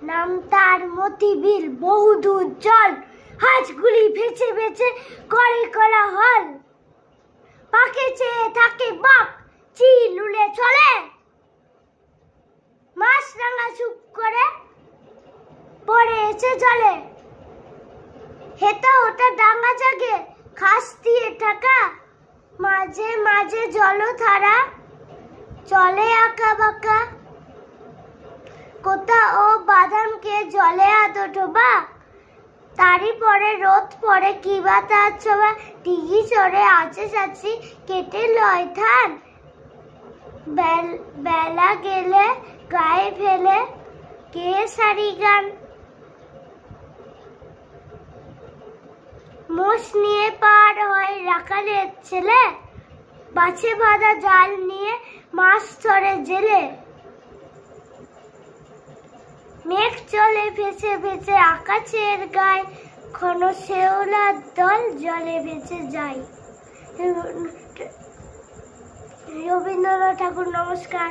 নাম তার মতিবিল, বহুদূর জল, হাঁসগুলি ভেসে ভেসে করে কোলাহল। পাকে চেয়ে থাকে বাঘ, চিল উড়ে চলে, মাছরাঙা চুপ করে পড়ে এসে জলে। হেতা ওটা ডাঙা জাগে, খাস দিয়ে থাকা, মাঝে মাঝে জলধারা চলে আঁকা বাঁকা। কোথা ও বাদামকে জলে আদো ডোবা, তারই পরে রোদ পড়ে কিবা তার ছোবা। টিগি চড়ে আছে চাচি কেটে লয় ধান, বেলা গেলে গায়ে ফেলে কে সারি গান। মোষ নিয়ে পার হয় রাখালের ছেলে, বাছে বাঁধা জাল নিয়ে মাছ ধরে জেলে। মেঘ চলে ভেসে ভেসে আকাশের গায়ে, ঘন শেওলার দল জলে ভেসে যায়। রবীন্দ্রনাথ ঠাকুর। নমস্কার।